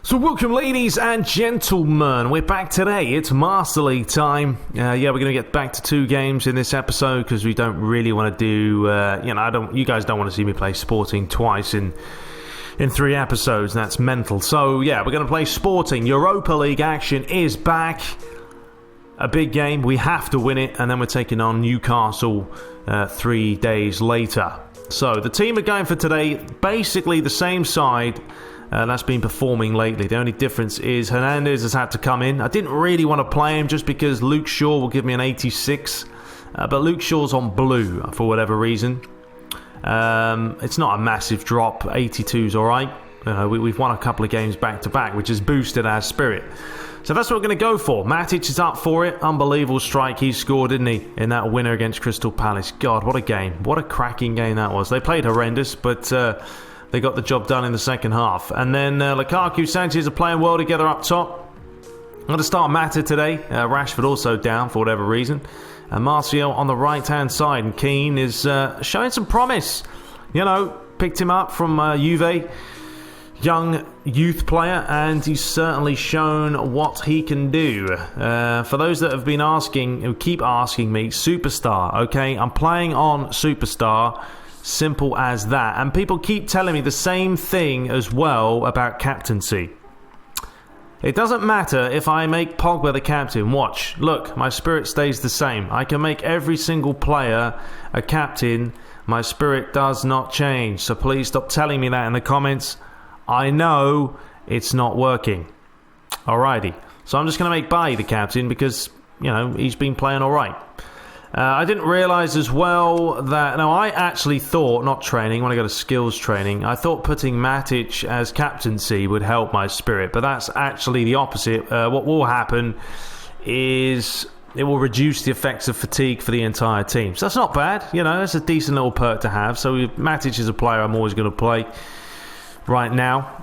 So welcome, ladies and gentlemen. We're back today. It's Master League time. We're going to get back to 2 games in this episode because we don't really want to do. You guys don't want to see me play Sporting twice in 3 episodes. That's mental. So yeah, we're going to play Sporting. Europa League action is back. A big game. We have to win it, and then we're taking on Newcastle 3 days later. So the team are going for today. Basically the same side. That's been performing lately. The only difference is Hernandez has had to come in. I didn't really want to play him just because Luke Shaw will give me an 86. But Luke Shaw's on blue for whatever reason. It's not a massive drop. 82's alright. We've won a couple of games back-to-back, which has boosted our spirit. So that's what we're going to go for. Matic is up for it. Unbelievable strike he scored, didn't he, in that winner against Crystal Palace. God, what a game. What a cracking game that was. They played horrendous, but... they got the job done in the second half. And then Lukaku, Sanchez are playing well together up top. I'm going to start Mata today. Rashford also down for whatever reason. And Martial on the right-hand side. And Keane is showing some promise. You know, picked him up from Juve. Young youth player. And he's certainly shown what he can do. For those that have been asking, who keep asking me, Superstar. Okay, I'm playing on Superstar. Simple as that. And people keep telling me the same thing as well about captaincy. It doesn't matter if I make Pogba the captain. Watch. Look, my spirit stays the same. I can make every single player a captain. My spirit does not change. So please stop telling me that in the comments. I know it's not working. Alrighty. So I'm just going to make Bailly the captain because, you know, he's been playing alright. I didn't realise as well that... No, I actually thought, not training, when I go to skills training, I thought putting Matic as captaincy would help my spirit, but that's actually the opposite. What will happen is it will reduce the effects of fatigue for the entire team. So that's not bad, you know, that's a decent little perk to have. So Matic is a player I'm always going to play right now.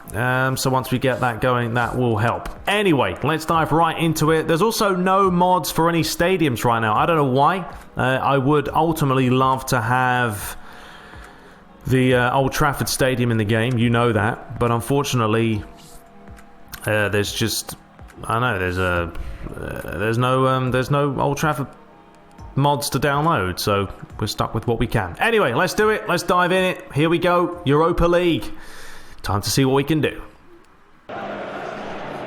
So once we get that going, that will help. Anyway, let's dive right into it. There's also no mods for any stadiums right now. I don't know why. I would ultimately love to have the Old Trafford Stadium in the game. You know that. But unfortunately, there's just... I know, there's no Old Trafford mods to download. So we're stuck with what we can. Anyway, let's do it. Let's dive in it. Here we go. Europa League. Time to see what we can do.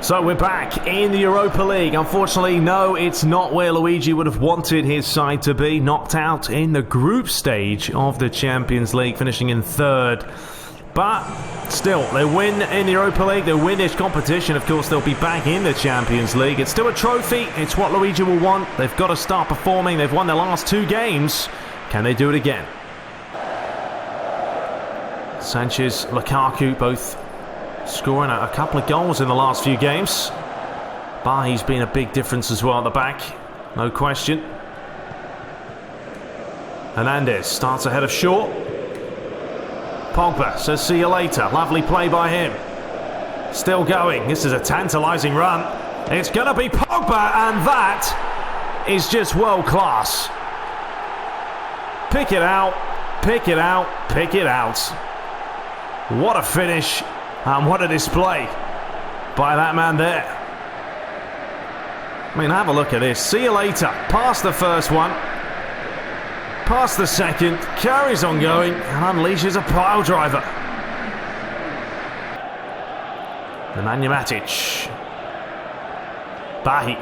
So we're back in the Europa League. Unfortunately, no, it's not where Luigi would have wanted his side to be. Knocked out in the group stage of the Champions League, finishing in 3rd. But still, they win in the Europa League. They win this competition. Of course, they'll be back in the Champions League. It's still a trophy. It's what Luigi will want. They've got to start performing. They've won their last 2 games. Can they do it again? Sanchez, Lukaku both scoring a couple of goals in the last few games. Bailly's been a big difference as well at the back, no question. Hernandez starts ahead of Shaw. Pogba says see you later. Lovely play by him. Still going. This is a tantalising run. It's going to be Pogba, and that is just world class. Pick it out, pick it out, pick it out. What a finish and what a display by that man there. I mean, have a look at this. See you later. Past the first one. Past the second. Carries on going and unleashes a pile driver. Nemanja Matic. Bailly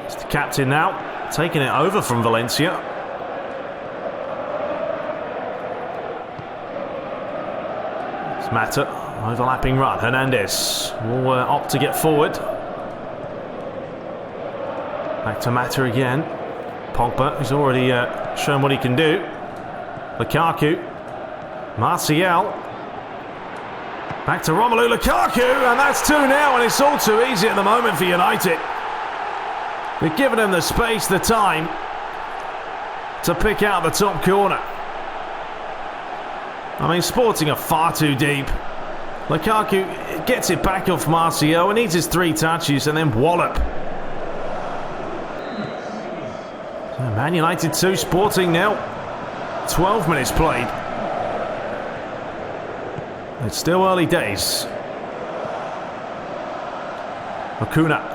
is the captain now. Taking it over from Valencia. Mata, overlapping run. Hernandez will opt to get forward. Back to Mata again. Pogba, who's already shown what he can do. Lukaku. Martial. Back to Romelu Lukaku, and that's 2 now, and it's all too easy at the moment for United. They've given him the space, the time to pick out the top corner. I mean, Sporting are far too deep. Lukaku gets it back off Martial and needs his 3 touches and then wallop. So Man United 2, Sporting 0. 12 minutes played. It's still early days. Okuna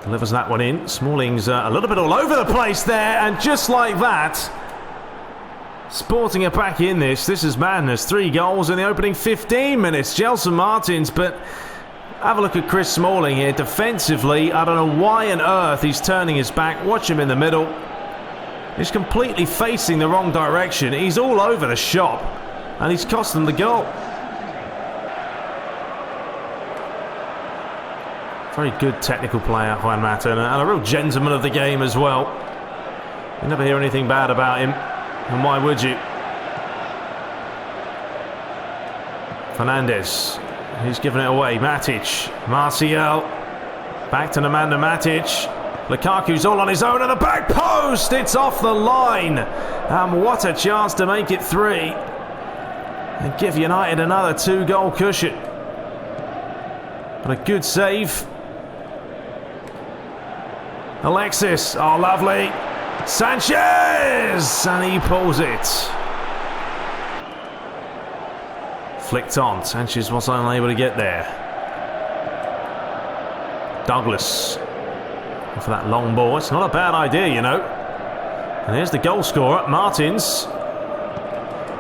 delivers that one in. Smalling's a little bit all over the place there, and just like that, Sporting are back in this. This is madness. 3 goals in the opening 15 minutes. Gelson Martins, but have a look at Chris Smalling here. Defensively, I don't know why on earth he's turning his back. Watch him in the middle. He's completely facing the wrong direction. He's all over the shop, and he's cost them the goal. Very good technical player, Juan Mata, and a real gentleman of the game as well. You never hear anything bad about him, and why would you? Fernandez, he's given it away. Matic, Martial, back to Nemanja Matic. Lukaku's all on his own at the back post. It's off the line, and what a chance to make it 3 and give United another 2-goal cushion. But a good save. Alexis, oh lovely. Sanchez, and he pulls it. Flicked on. Sanchez was unable to get there. Douglas for that long ball. It's not a bad idea, you know. And here's the goal scorer, Martins.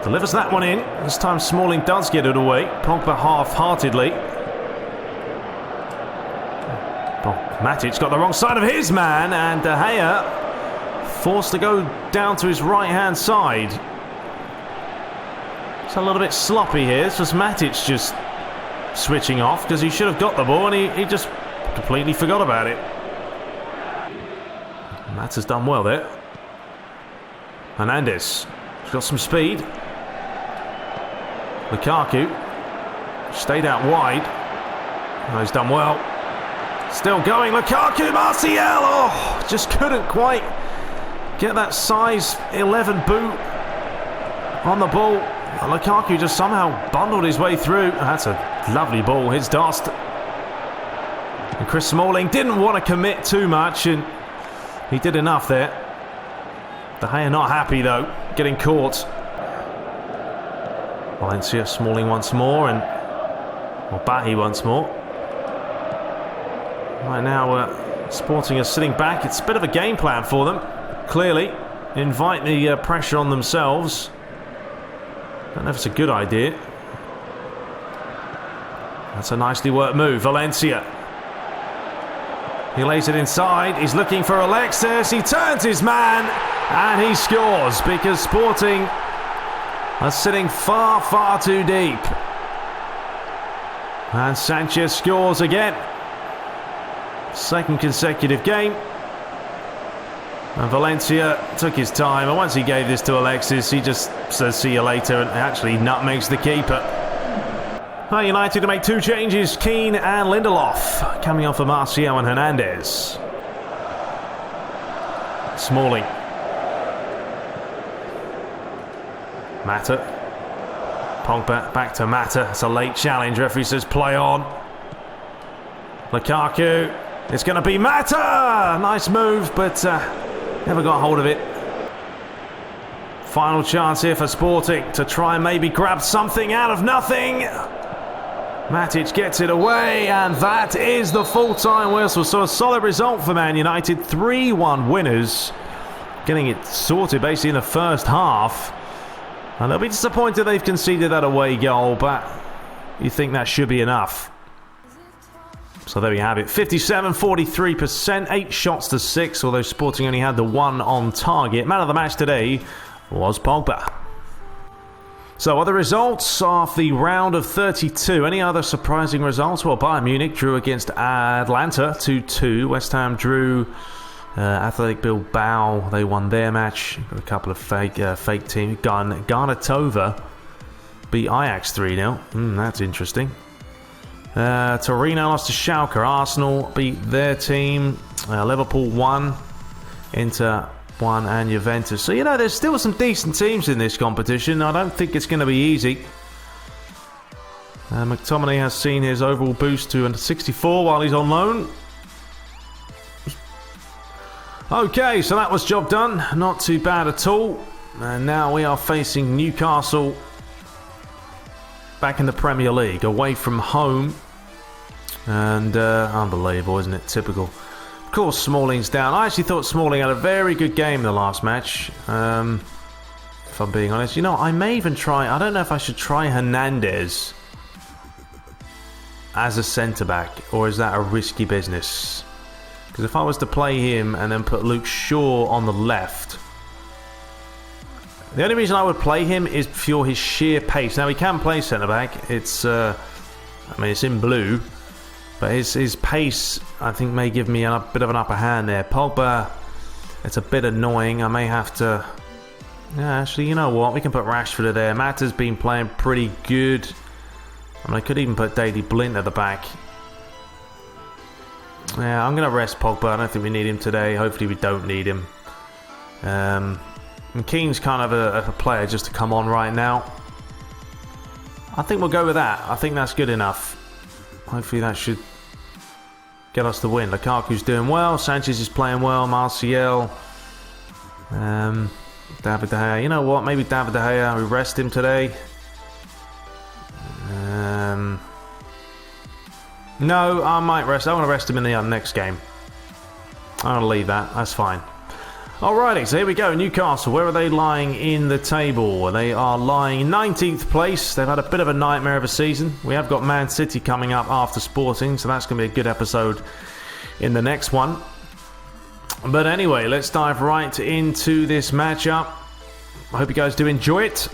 Delivers that one in. This time Smalling does get it away. Pogba half-heartedly. Matic got the wrong side of his man, and De Gea forced to go down to his right-hand side. It's a little bit sloppy here. It's just Matic just switching off because he should have got the ball, and he just completely forgot about it. Matt has done well there. Hernandez, he's got some speed. Lukaku stayed out wide. Oh, he's done well. Still going, Lukaku, Martial, oh, just couldn't quite get that size 11 boot on the ball. Lukaku just somehow bundled his way through. That's a lovely ball, his dust. And Chris Smalling didn't want to commit too much, and he did enough there. De Gea not happy though, getting caught. Valencia, Smalling once more, and Bahi once more. Right now, Sporting are sitting back. It's a bit of a game plan for them, clearly. Invite the pressure on themselves. Don't know if it's a good idea. That's a nicely worked move. Valencia. He lays it inside. He's looking for Alexis. He turns his man, and he scores because Sporting are sitting far, far too deep. And Sanchez scores again. Second consecutive game. And Valencia took his time, and once he gave this to Alexis, he just says see you later, and actually nutmegs the keeper. United to make 2 changes. Keane and Lindelof coming off for Martial and Hernandez. Smalling. Mata. Pogba back to Mata. It's a late challenge. Referee says play on. Lukaku. It's going to be Mata! Nice move, but never got hold of it. Final chance here for Sporting to try and maybe grab something out of nothing. Matic gets it away, and that is the full-time whistle. So a solid result for Man United. 3-1 winners. Getting it sorted basically in the first half. And they'll be disappointed they've conceded that away goal, but you think that should be enough. So there we have it. 57-43%, 8 shots to 6, although Sporting only had the 1 on target. Man of the match today was Pogba. So other results of the round of 32. Any other surprising results? Well, Bayern Munich drew against Atlanta 2-2. West Ham drew Athletic Bilbao. They won their match. Got a couple of fake teams. Garnatova beat Ajax 3-0. That's interesting. Torino lost to Schalke. Arsenal beat their team. Liverpool won. Inter won, and Juventus. So, you know, there's still some decent teams in this competition. I don't think it's going to be easy. McTominay has seen his overall boost to 64 while he's on loan. Okay, so that was job done. Not too bad at all. And now we are facing Newcastle back in the Premier League, away from home. And unbelievable, isn't it? Typical. Of course, Smalling's down. I actually thought Smalling had a very good game in the last match. If I'm being honest. You know, I may even try... I don't know if I should try Hernandez as a centre-back, or is that a risky business? Because if I was to play him and then put Luke Shaw on the left... The only reason I would play him is for his sheer pace. Now, he can play centre-back. It's... I mean, it's in blue. But his pace, I think, may give me a bit of an upper hand there. Pogba, it's a bit annoying. I may have to... Yeah, actually, you know what? We can put Rashford there. Mata's been playing pretty good. I mean, I could even put Daley Blind at the back. Yeah, I'm going to rest Pogba. I don't think we need him today. Hopefully we don't need him. And Keane's kind of a player just to come on right now. I think we'll go with that. I think that's good enough. Hopefully that should get us the win. Lukaku's doing well. Sanchez is playing well. Martial. David De Gea. You know what? Maybe David De Gea. We rest him today. No, I might rest. I want to rest him in the next game. I'm going to leave that. That's fine. Alrighty, so here we go. Newcastle, where are they lying in the table? They are lying in 19th place. They've had a bit of a nightmare of a season. We have got Man City coming up after Sporting, so that's going to be a good episode in the next one. But anyway, let's dive right into this matchup. I hope you guys do enjoy it.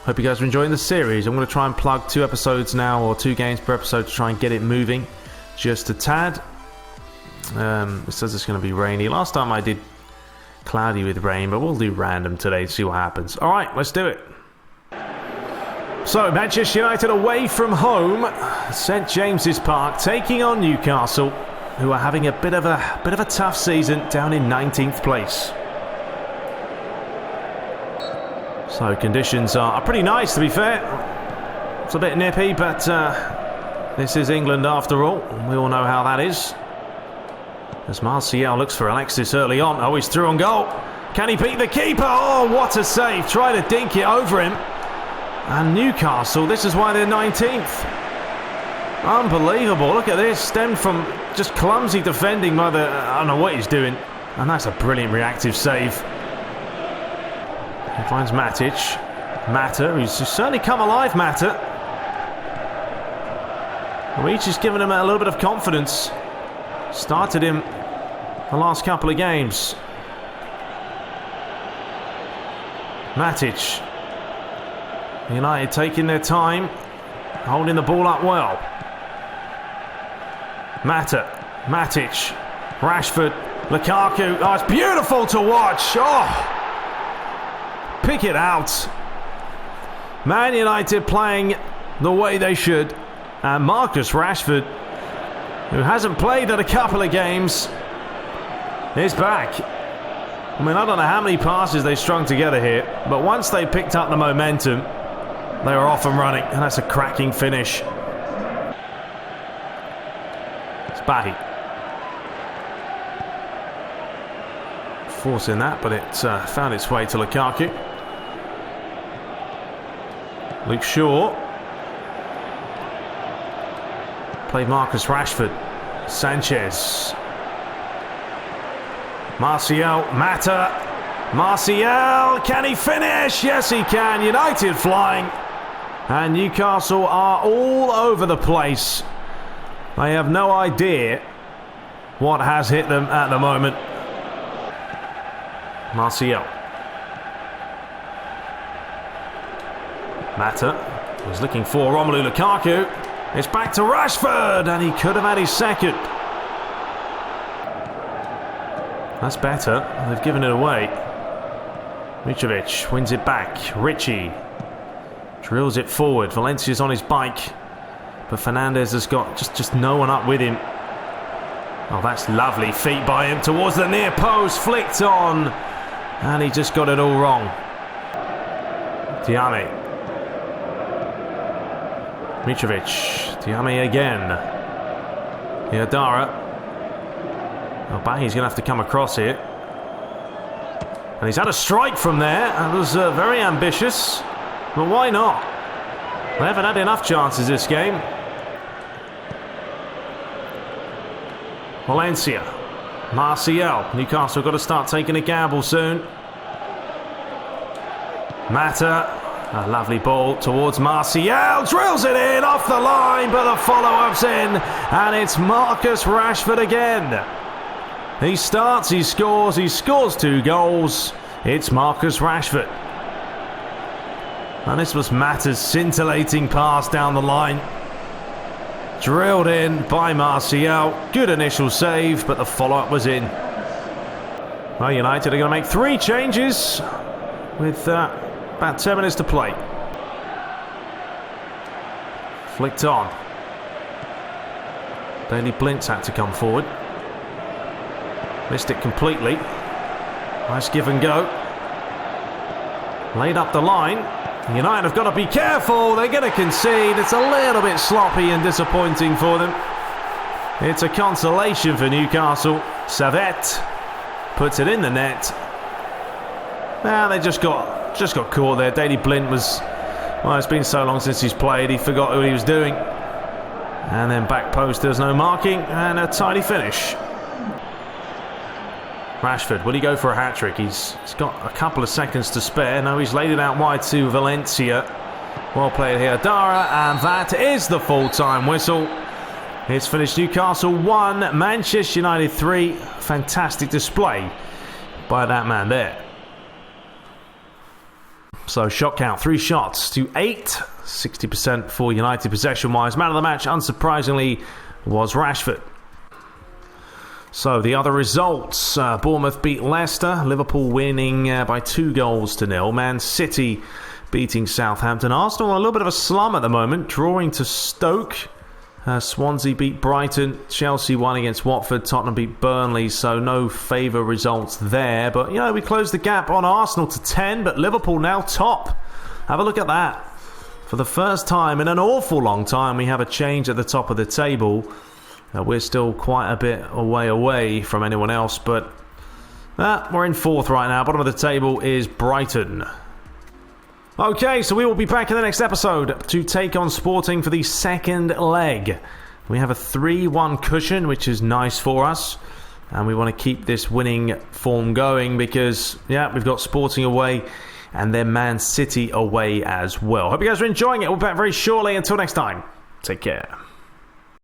Hope you guys are enjoying the series. I'm going to try and plug 2 episodes now, or 2 games per episode, to try and get it moving just a tad. It says it's going to be rainy. Last time I did cloudy with rain, but we'll do random today to see what happens. All right, let's do it. So, Manchester United away from home, St James's Park, taking on Newcastle, who are having a bit of a tough season, down in 19th place. So conditions are pretty nice, to be fair. It's a bit nippy, but this is England after all. We all know how that is. As Martial looks for Alexis early on. Oh, he's through on goal. Can he beat the keeper? Oh, what a save. Try to dink it over him. And Newcastle, this is why they're 19th. Unbelievable. Look at this. Stemmed from just clumsy defending by the... I don't know what he's doing. And that's a brilliant reactive save. He finds Matic. Mata, who's certainly come alive, Mata. Luigi's just given him a little bit of confidence. Started him the last couple of games. Matic. United taking their time, holding the ball up well. Mata, Matic, Rashford, Lukaku. Oh, it's beautiful to watch. Oh, pick it out. Man United playing the way they should. And Marcus Rashford, who hasn't played at a couple of games, is back. I mean, I don't know how many passes they strung together here, but once they picked up the momentum, they were off and running, and that's a cracking finish. It's Bahi. Forcing that, but it found its way to Lukaku. Luke Shaw. Played Marcus Rashford. Sanchez. Martial. Mata. Martial. Can he finish? Yes, he can. United flying. And Newcastle are all over the place. They have no idea what has hit them at the moment. Martial. Mata was looking for Romelu Lukaku. It's back to Rashford, and he could have had his second. That's better. They've given it away. Mitrovic wins it back. Richie drills it forward. Valencia's on his bike, but Fernandez has got just no one up with him. Oh, that's lovely feet by him towards the near post. Flicked on, and he just got it all wrong. Diame. Mitrovic. Diame again. Iadara. Oh, Bahi's going to have to come across here. And he's had a strike from there. That was very ambitious. But why not? They haven't had enough chances this game. Valencia. Martial. Newcastle got to start taking a gamble soon. Mata. A lovely ball towards Martial. Drills it in off the line, but the follow-up's in. And it's Marcus Rashford again. He starts, he scores 2 goals. It's Marcus Rashford. And this was Mata's scintillating pass down the line. Drilled in by Martial. Good initial save, but the follow-up was in. Well, United are going to make 3 changes with about 10 minutes to play. Flicked on. Daley Blint's had to come forward. Missed it completely. Nice give and go. Laid up the line. United have got to be careful. They're going to concede. It's a little bit sloppy and disappointing for them. It's a consolation for Newcastle. Savet puts it in the net. Now they just got caught there. Daley Blint was... Well, it's been so long since he's played, he forgot what he was doing. And then back post, there's no marking, and a tidy finish. Rashford, will he go for a hat-trick? He's got a couple of seconds to spare. No, he's laid it out wide to Valencia. Well played here, Dara, and that is the full-time whistle. It's finished Newcastle 1, Manchester United 3. Fantastic display by that man there. So shot count, 3 shots to 8. 60% for United possession-wise. Man of the match, unsurprisingly, was Rashford. So the other results, Bournemouth beat Leicester, Liverpool winning by 2-0. Man City beating Southampton. Arsenal on a little bit of a slum at the moment, drawing to Stoke. Swansea beat Brighton, Chelsea won against Watford, Tottenham beat Burnley, so no favour results there. But, you know, we closed the gap on Arsenal to 10, but Liverpool now top. Have a look at that. For the first time in an awful long time, we have a change at the top of the table. We're still quite a bit away from anyone else, but we're in 4th right now. Bottom of the table is Brighton. Okay, so we will be back in the next episode to take on Sporting for the 2nd leg. We have a 3-1 cushion, which is nice for us. And we want to keep this winning form going because, we've got Sporting away and then Man City away as well. Hope you guys are enjoying it. We'll be back very shortly. Until next time, take care.